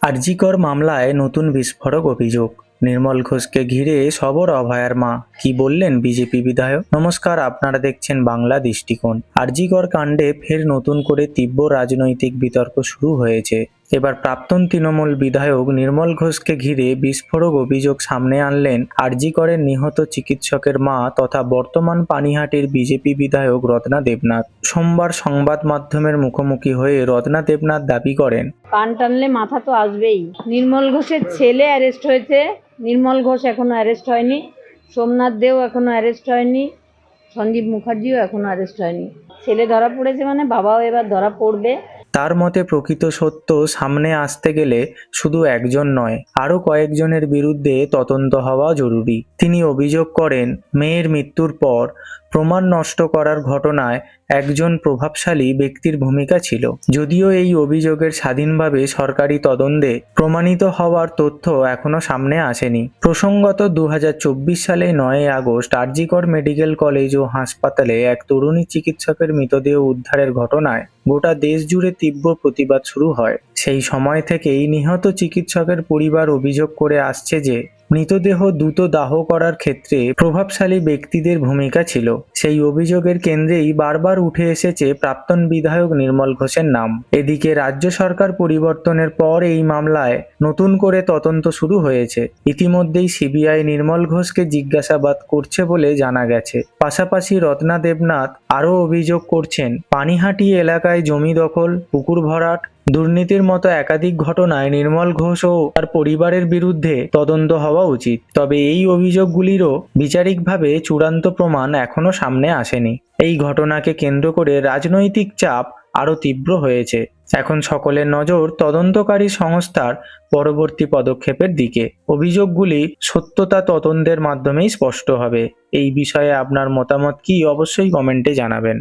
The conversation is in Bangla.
আরজিকর মামলায় নতুন বিস্ফোরক অভিযোগ। নির্মল ঘোষকে ঘিরে সবর অভয়ার মা, কি বললেন বিজেপি বিধায়ক? নমস্কার, আপনারা দেখছেন বাংলা দৃষ্টিকোণ। আরজিকর কাণ্ডে ফের নতুন করে তীব্র রাজনৈতিক বিতর্ক শুরু হয়েছে। এবার প্রাক্তন তৃণমূল বিধায়ক নির্মল ঘোষকে ঘিরে বিস্ফোরক অভিযোগ সামনে আনলেন আরজিকরের নিহত চিকিৎসকের মা তথা বর্তমান পানিহাটির বিজেপি বিধায়ক রত্না দেবনাথ। সোমবার সংবাদ মাধ্যমের মুখোমুখি হয়ে রত্না দেবনাথ দাবি করেন, কান টানলে মাথা তো আসবেই। নির্মল ঘোষের ছেলে অ্যারেস্ট হয়েছে, নির্মল ঘোষ এখনো অ্যারেস্ট হয়নি, সোমনাথ দেও এখনো অ্যারেস্ট হয়নি, সঞ্জীব মুখার্জিও এখনো অ্যারেস্ট হয়নি। ছেলে ধরা পড়েছে মানে বাবাও এবার ধরা পড়বে। তার মতে প্রকৃত সত্য সামনে আসতে গেলে শুধু একজন নয়, আরও কয়েকজনের বিরুদ্ধে তদন্ত হওয়া জরুরি। তিনি অভিযোগ করেন, মেয়ের মৃত্যুর পর প্রমাণ নষ্ট করার ঘটনায় একজন প্রভাবশালী ব্যক্তির ভূমিকা ছিল। যদিও এই অভিযোগের স্বাধীনভাবে সরকারি তদন্তে প্রমাণিত হওয়ার তথ্য এখনো সামনে আসেনি। প্রসঙ্গত 2024 সালে 9 আগস্ট আরজিকর মেডিকেল কলেজ ও হাসপাতালে এক তরুণী চিকিৎসকের মৃতদেহ উদ্ধারের ঘটনায় গোটা দেশ জুড়ে তীব্র প্রতিবাদ শুরু হয়। সেই সময় থেকেই নিহত চিকিৎসকের পরিবার অভিযোগ করে আসছে যে মৃতদেহ দ্রুত দাহ করার ক্ষেত্রে প্রভাবশালী ব্যক্তিদের ভূমিকা ছিল। সেই অভিযোগের কেন্দ্রেই বারবার উঠে এসেছে প্রাক্তন বিধায়ক নির্মল ঘোষের নাম। এদিকে রাজ্য সরকার পরিবর্তনের পর এই মামলায় নতুন করে তদন্ত শুরু হয়েছে। ইতিমধ্যেই সিবিআই নির্মল ঘোষকে জিজ্ঞাসাবাদ করছে বলে জানা গেছে। পাশাপাশি রত্না দেবনাথ আরও অভিযোগ করছেন, পানিহাটি এলাকায় জমি দখল, পুকুর ভরাট, দুর্নীতির মতো একাধিক ঘটনায় নির্মল ঘোষ ও তার পরিবারের বিরুদ্ধে তদন্ত হওয়া উচিত। তবে এই অভিযোগগুলিরও বিচারিকভাবে চূড়ান্ত প্রমাণ এখনো সামনে আসেনি। এই ঘটনাকে কেন্দ্র করে রাজনৈতিক চাপ আরও তীব্র হয়েছে। এখন সকলের নজর তদন্তকারী সংস্থার পরবর্তী পদক্ষেপের দিকে। অভিযোগগুলি সত্যতা তদন্তের মাধ্যমেই স্পষ্ট হবে। এই বিষয়ে আপনার মতামত কি, অবশ্যই কমেন্টে জানাবেন।